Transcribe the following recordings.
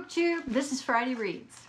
BookTube. This is Friday Reads.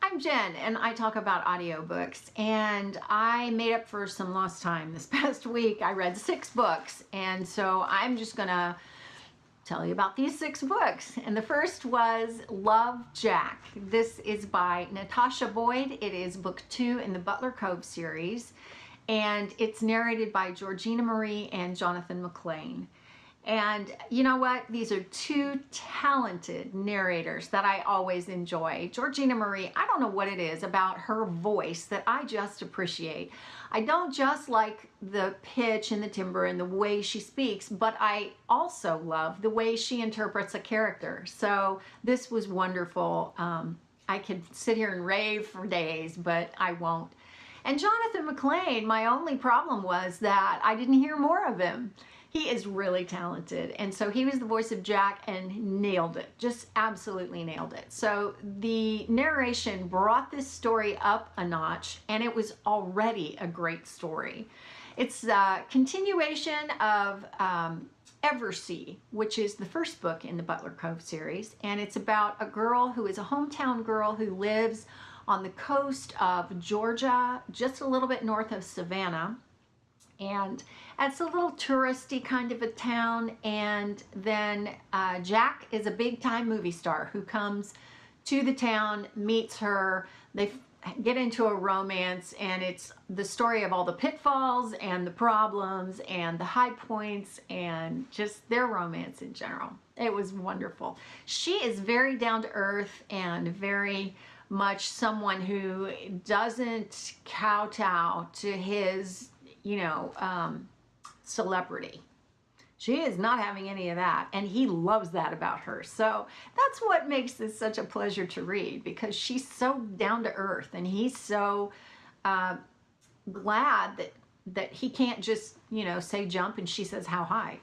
I'm Jen and I talk about audiobooks, and I made up for some lost time. This past week I read 6 books, and so I'm just gonna tell you about these 6 books. And the first was Love, Jack. This is by Natasha Boyd. It is book 2 in the Butler Cove series, and it's narrated by Georgina Marie and Jonathan McClain. And you know what? These are 2 talented narrators that I always enjoy. Georgina Marie, I don't know what it is about her voice that I just appreciate. I don't just like the pitch and the timbre and the way she speaks, but I also love the way she interprets a character. So this was wonderful. I could sit here and rave for days, but I won't. And Jonathan McClain, my only problem was that I didn't hear more of him. He is really talented, and so he was the voice of Jack and nailed it, just absolutely nailed it. So the narration brought this story up a notch, and it was already a great story. It's a continuation of Eversea, which is the first book in the Butler Cove series, and it's about a girl who is a hometown girl who lives on the coast of Georgia, just a little bit north of Savannah. And it's a little touristy kind of a town, and then Jack is a big-time movie star who comes to the town, meets her, they get into a romance, and it's the story of all the pitfalls and the problems and the high points and just their romance in general. It was wonderful. She is very down-to-earth and very much someone who doesn't kowtow to his celebrity. She is not having any of that, and he loves that about her. So that's what makes this such a pleasure to read, because she's so down to earth, and he's so glad that he can't just say jump and she says how high.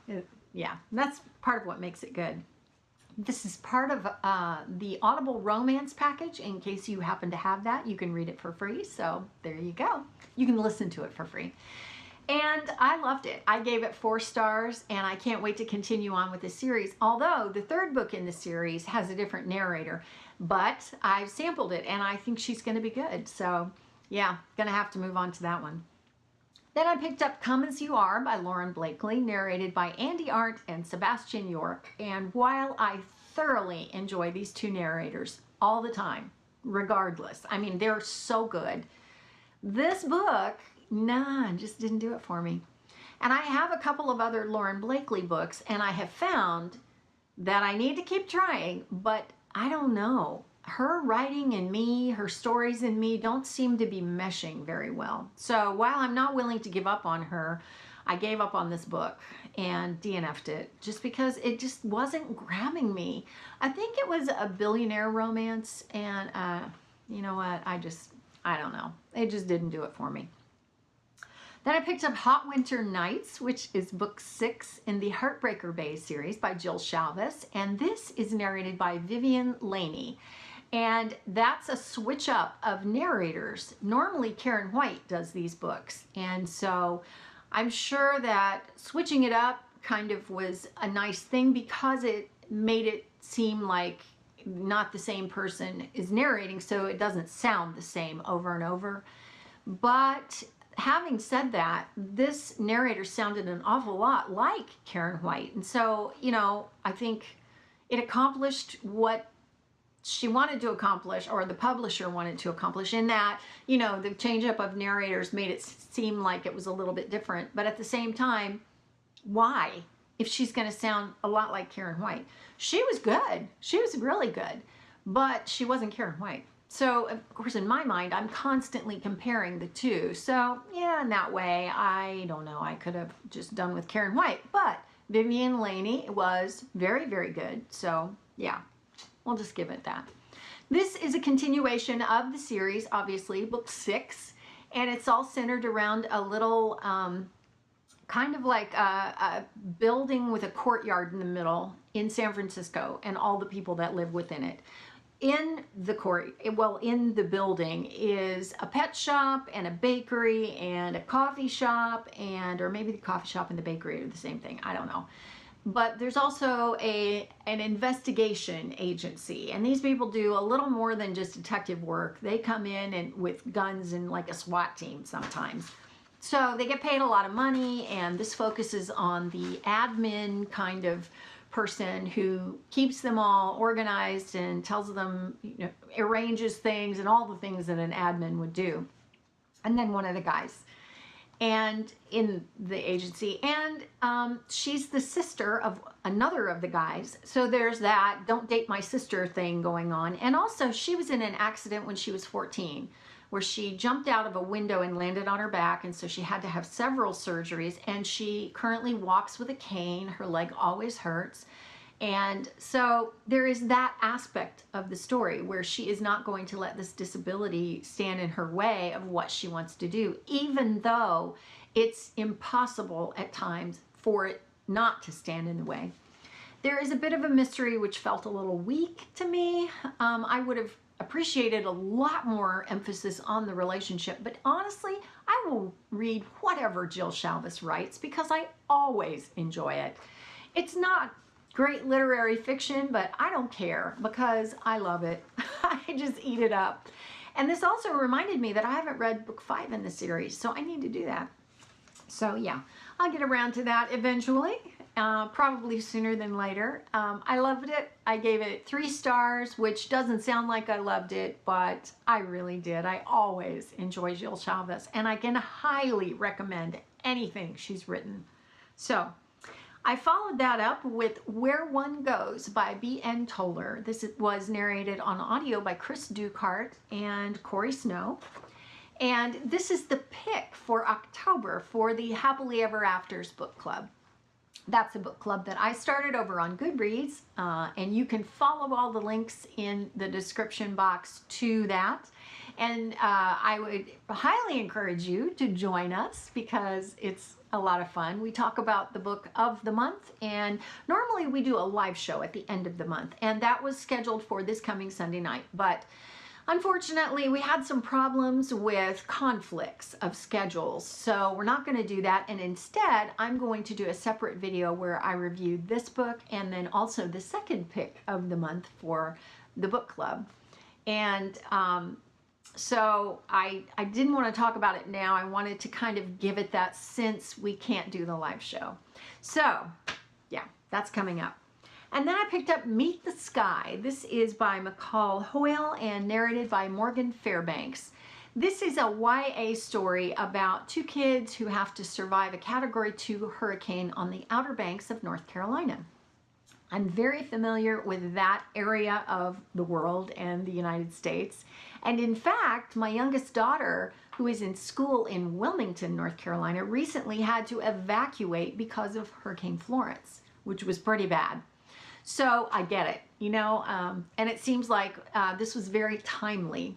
Yeah, that's part of what makes it good. This is part of the Audible romance package. In case you happen to have that, you can read it for free. So there you go. You can listen to it for free. And I loved it. I gave it 4 stars, and I can't wait to continue on with the series. Although the 3rd book in the series has a different narrator, but I've sampled it and I think she's going to be good. So yeah, gonna have to move on to that one. Then I picked up Come As You Are by Lauren Blakely, narrated by Andy Arndt and Sebastian York. And while I thoroughly enjoy these 2 narrators all the time, regardless, I mean, they're so good, this book, just didn't do it for me. And I have a couple of other Lauren Blakely books, and I have found that I need to keep trying, but I don't know. Her writing and me, her stories and me don't seem to be meshing very well. So while I'm not willing to give up on her, I gave up on this book and DNF'd it just because it just wasn't grabbing me. I think it was a billionaire romance, and you know what? I don't know. It just didn't do it for me. Then I picked up Hot Winter Nights, which is book 6 in the Heartbreaker Bay series by Jill Shalvis, and this is narrated by Vivian Laney. And that's a switch up of narrators. Normally Karen White does these books, and so I'm sure that switching it up kind of was a nice thing because it made it seem like not the same person is narrating, so it doesn't sound the same over and over. But having said that, this narrator sounded an awful lot like Karen White, and so I think it accomplished what she wanted to accomplish, or the publisher wanted to accomplish, in that the change up of narrators made it seem like it was a little bit different. But at the same time, why, if she's going to sound a lot like Karen White? She was good, she was really good, but she wasn't Karen White. So of course in my mind I'm constantly comparing the 2. So yeah, in that way, I don't know, I could have just done with Karen White, but Vivian Laney was very, very good. So yeah, we'll just give it that. This is a continuation of the series, obviously, book 6, and it's all centered around a little kind of like a building with a courtyard in the middle in San Francisco and all the people that live within it. in the in the building is a pet shop and a bakery and a coffee shop, or maybe the coffee shop and the bakery are the same thing. I don't know. But there's also an investigation agency, and these people do a little more than just detective work. They come in and with guns and like a SWAT team sometimes. So they get paid a lot of money, and this focuses on the admin kind of person who keeps them all organized and tells them, arranges things and all the things that an admin would do. And then one of the guys and in the agency, and she's the sister of another of the guys. So there's that don't date my sister thing going on. And also she was in an accident when she was 14 where she jumped out of a window and landed on her back, and so she had to have several surgeries, and she currently walks with a cane. Her leg always hurts. And so there is that aspect of the story where she is not going to let this disability stand in her way of what she wants to do, even though it's impossible at times for it not to stand in the way. There is a bit of a mystery which felt a little weak to me. I would have appreciated a lot more emphasis on the relationship, but honestly, I will read whatever Jill Shalvis writes because I always enjoy it. It's not great literary fiction, but I don't care because I love it. I just eat it up. And this also reminded me that I haven't read book 5 in the series, so I need to do that. So yeah, I'll get around to that eventually, probably sooner than later. I loved it. I gave it 3 stars, which doesn't sound like I loved it, but I really did. I always enjoy Jill Shalvis, and I can highly recommend anything she's written. So I followed that up with Where One Goes by B.N. Toler. This was narrated on audio by Chris Ducart and Corey Snow. And this is the pick for October for the Happily Ever Afters book club. That's a book club that I started over on Goodreads, and you can follow all the links in the description box to that. And I would highly encourage you to join us because it's a lot of fun. We talk about the book of the month, and normally we do a live show at the end of the month, and that was scheduled for this coming Sunday night. But unfortunately, we had some problems with conflicts of schedules, so we're not going to do that. And instead, I'm going to do a separate video where I review this book and then also the second pick of the month for the book club. And so I didn't want to talk about it now. I wanted to kind of give it that since we can't do the live show. So yeah, that's coming up. And then I picked up Meet the Sky. This is by McCall, Hoyle, and narrated by Morgan Fairbanks. This is a YA story about 2 kids who have to survive a Category 2 hurricane on the Outer Banks of North Carolina. I'm very familiar with that area of the world and the United States. And in fact, my youngest daughter, who is in school in Wilmington, North Carolina, recently had to evacuate because of Hurricane Florence, which was pretty bad. So I get it, and it seems like this was very timely.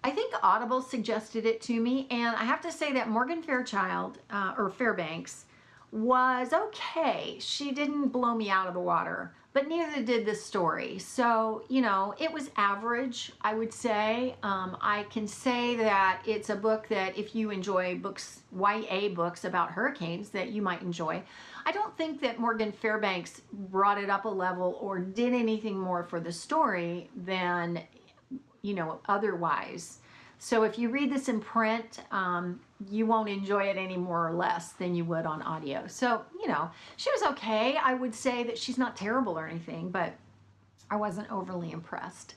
I think Audible suggested it to me, and I have to say that Morgan Fairbanks was okay. She didn't blow me out of the water, but neither did the story. So, it was average, I would say. I can say that it's a book that if you enjoy books, YA books about hurricanes, that you might enjoy. I don't think that Morgan Fairbanks brought it up a level or did anything more for the story than, otherwise. So if you read this in print, you won't enjoy it any more or less than you would on audio. So, she was okay. I would say that she's not terrible or anything, but I wasn't overly impressed.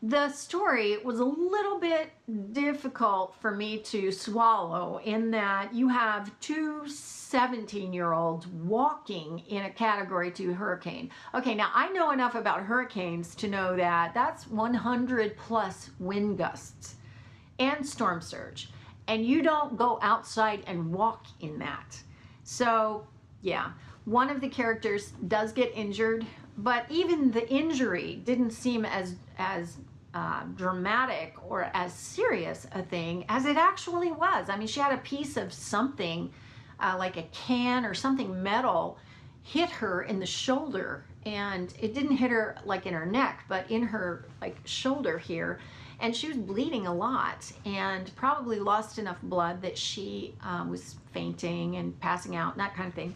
The story was a little bit difficult for me to swallow in that you have 2 17-year-olds walking in a Category 2 hurricane. Okay, now I know enough about hurricanes to know that that's 100+ wind gusts and storm surge, and you don't go outside and walk in that. So yeah, one of the characters does get injured, but even the injury didn't seem as dramatic or as serious a thing as it actually was. I mean, she had a piece of something like a can or something metal hit her in the shoulder, and it didn't hit her like in her neck, but in her like shoulder here, and she was bleeding a lot and probably lost enough blood that she was fainting and passing out and that kind of thing.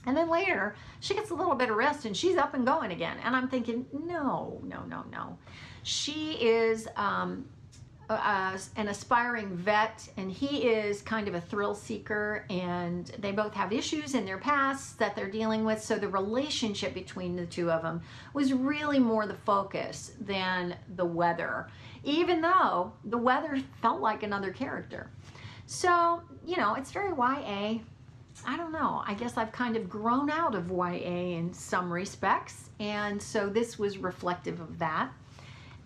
And then later she gets a little bit of rest and she's up and going again, and I'm thinking, no, no, no, no. She is an aspiring vet, and he is kind of a thrill seeker, and they both have issues in their pasts that they're dealing with. So the relationship between the two of them was really more the focus than the weather, even though the weather felt like another character. So, you know, it's very YA. I don't know. I guess I've kind of grown out of YA in some respects, and so this was reflective of that.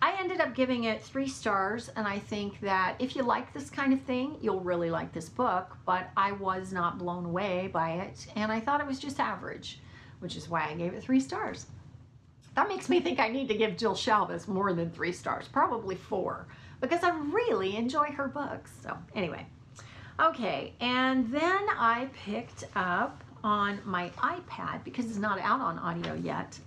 I ended up giving it 3 stars, and I think that if you like this kind of thing, you'll really like this book, but I was not blown away by it, and I thought it was just average, which is why I gave it 3 stars. That makes me think I need to give Jill Shalvis more than 3 stars, probably 4, because I really enjoy her books. So anyway, okay, and then I picked up on my iPad, because it's not out on audio yet,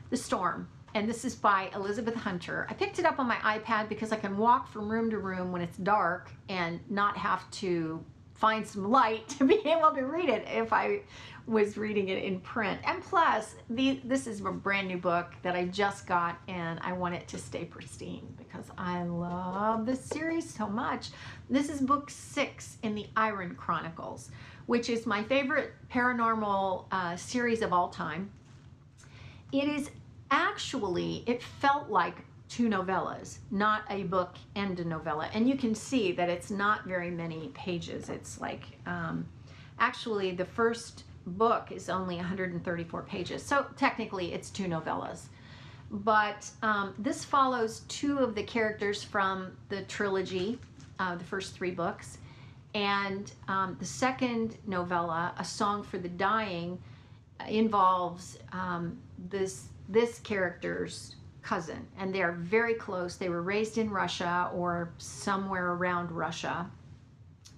The Storm. And this is by Elizabeth Hunter. I picked it up on my iPad because I can walk from room to room when it's dark and not have to find some light to be able to read it if I was reading it in print. And plus, this is a brand new book that I just got, and I want it to stay pristine because I love this series so much. This is book 6 in the Irin Chronicles, which is my favorite paranormal series of all time. It is actually, it felt like 2 novellas, not a book and a novella. And you can see that it's not very many pages. It's like, actually the first book is only 134 pages. So technically it's 2 novellas. But this follows 2 of the characters from the trilogy, the first 3 books. And the second novella, A Song for the Dying, involves this character's cousin, and they are very close. They were raised in Russia or somewhere around Russia.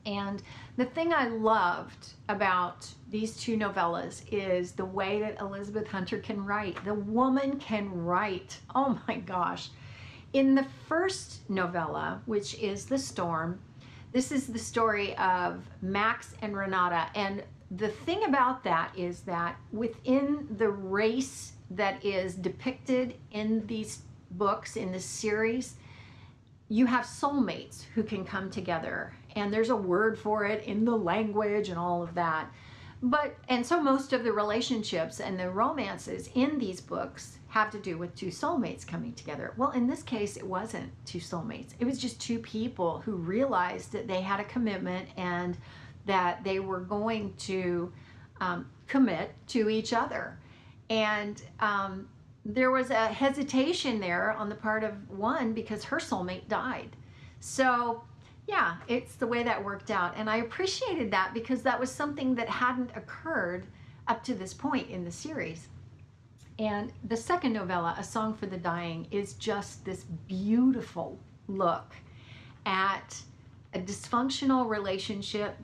And the thing I loved about these 2 novellas is the way that Elizabeth Hunter can write. The woman can write. Oh my gosh. In the first novella, which is The Storm, this is the story of Max and Renata. And the thing about that is that within the race that is depicted in these books, in this series, you have soulmates who can come together, and there's a word for it in the language and all of that. And so most of the relationships and the romances in these books have to do with 2 soulmates coming together. Well, in this case, it wasn't 2 soulmates. It was just 2 people who realized that they had a commitment and that they were going to commit to each other. And there was a hesitation there on the part of one because her soulmate died. So yeah, it's the way that worked out. And I appreciated that because that was something that hadn't occurred up to this point in the series. And the second novella, A Song for the Dying, is just this beautiful look at a dysfunctional relationship.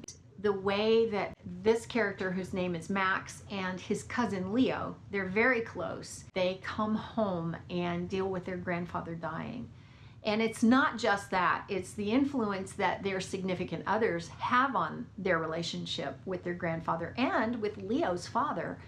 The way that this character, whose name is Max, and his cousin Leo, they're very close. They come home and deal with their grandfather dying. And it's not just that, it's the influence that their significant others have on their relationship with their grandfather and with Leo's father.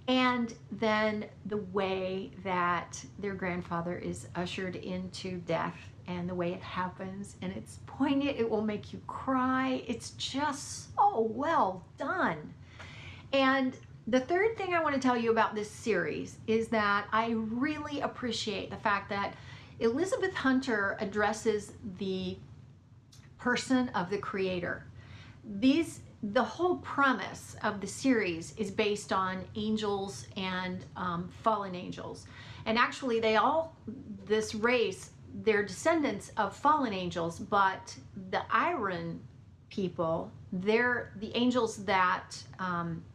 And then the way that their grandfather is ushered into death and the way it happens, and it's poignant, it will make you cry. It's just so well done. And the third thing I want to tell you about this series is that I really appreciate the fact that Elizabeth Hunter addresses the person of the creator. The whole premise of the series is based on angels and fallen angels. And actually this race, they're descendants of fallen angels, but the Irin people, the angels that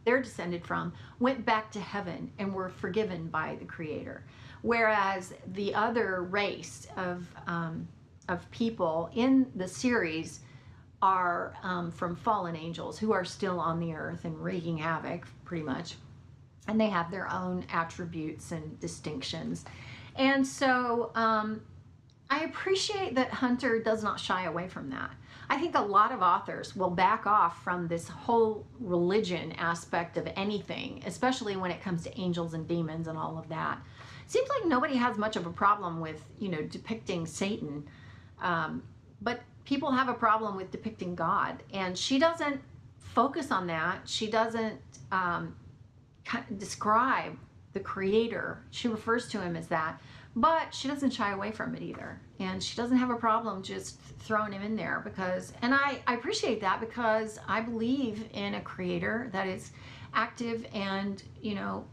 they're descended from, went back to heaven and were forgiven by the Creator. Whereas the other race of people in the series are from fallen angels who are still on the earth and wreaking havoc, pretty much. and they have their own attributes and distinctions. And so I appreciate that Hunter does not shy away from that. I think a lot of authors will back off from this whole religion aspect of anything, especially when it comes to angels and demons and all of that. Seems like nobody has much of a problem with, you know, depicting Satan, but people have a problem with depicting God, and she doesn't focus on that. She doesn't describe the creator. She refers to him as that, but she doesn't shy away from it either. And she doesn't have a problem just throwing him in there because, and I appreciate that because I believe in a creator that is active and, you know,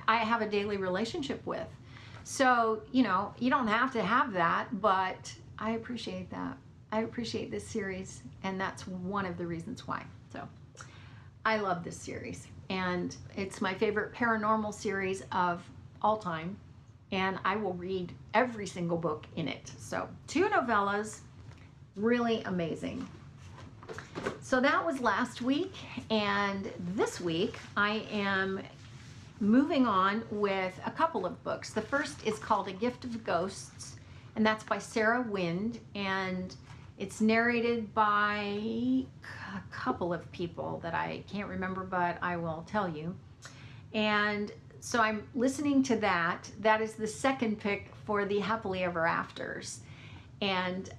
I have a daily relationship with. So, you know, you don't have to have that, but I appreciate that. I appreciate this series, and that's one of the reasons why. So I love this series, and it's my favorite paranormal series of all time, and I will read every single book in it. So 2 novellas, really amazing. So that was last week, and this week I am moving on with a couple of books. The first is called A Gift of Ghosts, and that's by Sarah Wynde, and it's narrated by a couple of people that I can't remember, but I will tell you. And so I'm listening to that. That is the second pick for the Happily Ever Afters. And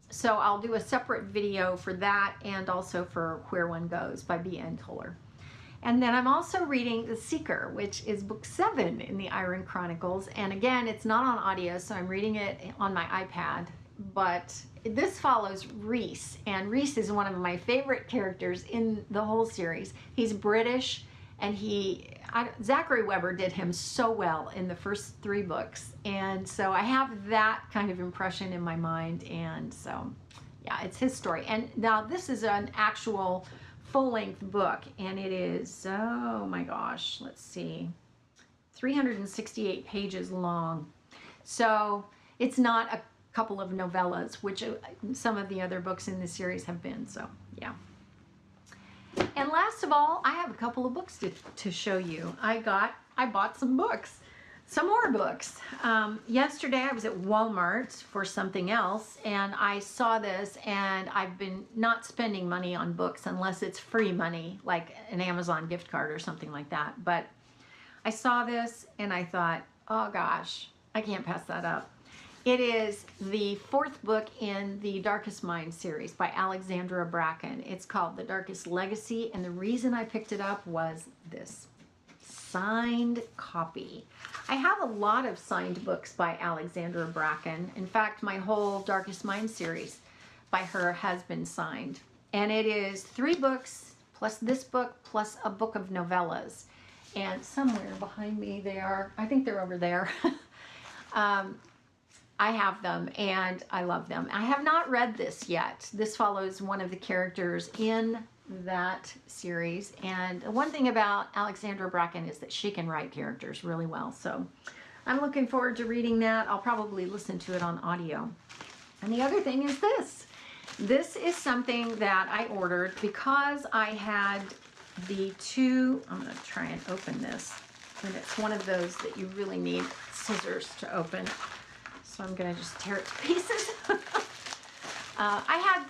so I'll do a separate video for that and also for Where One Goes by B.N. Toler. And then I'm also reading The Seeker, which is book 7 in the Irin Chronicles. And again, it's not on audio, so I'm reading it on my iPad. But this follows Reese, and Reese is one of my favorite characters in the whole series. He's British, and Zachary Weber did him so well in the first 3 books. And so I have that kind of impression in my mind. And so, yeah, it's his story. And now this is an actual full-length book, and it is, oh my gosh, let's see, 368 pages long. So it's not a couple of novellas, which some of the other books in this series have been. So yeah. And last of all, I have a couple of books to show you. I bought some books, some more books. Yesterday I was at Walmart for something else, and I saw this, and I've been not spending money on books unless it's free money, like an Amazon gift card or something like that. But I saw this and I thought, oh gosh, I can't pass that up. It is the 4th book in the Darkest Mind series by Alexandra Bracken. It's called The Darkest Legacy, and the reason I picked it up was this signed copy. I have a lot of signed books by Alexandra Bracken. In fact, my whole Darkest Mind series by her has been signed. And it is 3 books plus this book plus a book of novellas. And somewhere behind me they are, I think they're over there. I have them and I love them. I have not read this yet. This follows one of the characters in that series, and one thing about Alexandra Bracken is that she can write characters really well, so I'm looking forward to reading that. I'll probably listen to it on audio. And the other thing is this is something that I ordered because I had the 2, I'm going to try and open this, and it's one of those that you really need scissors to open, so I'm going to just tear it to pieces. I had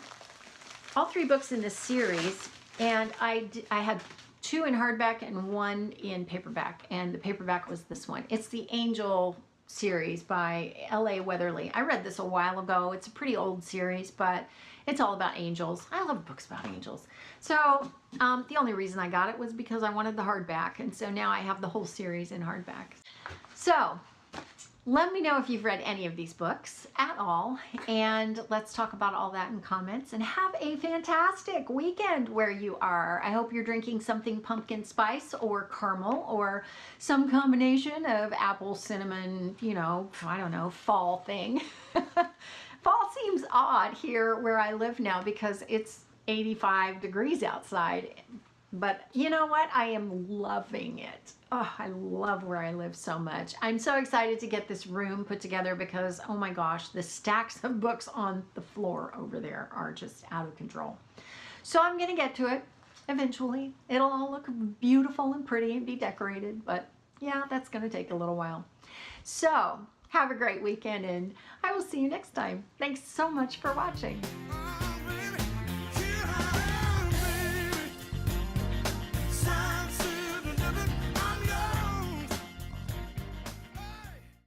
all 3 books in this series, and I had 2 in hardback and 1 in paperback, and the paperback was this one. It's the Angel series by L.A. Weatherly. I read this a while ago. It's a pretty old series, but it's all about angels. I love books about angels. So the only reason I got it was because I wanted the hardback, and so now I have the whole series in hardback. So let me know if you've read any of these books at all, and let's talk about all that in comments, and have a fantastic weekend where you are. I hope you're drinking something pumpkin spice or caramel or some combination of apple, cinnamon, you know, I don't know, fall thing. Fall seems odd here where I live now because it's 85 degrees outside, but you know what? I am loving it. Oh, I love where I live so much. I'm so excited to get this room put together because, oh my gosh, the stacks of books on the floor over there are just out of control. So I'm going to get to it. eventually. It'll all look beautiful and pretty and be decorated, but yeah, that's going to take a little while. So have a great weekend, and I will see you next time. Thanks so much for watching.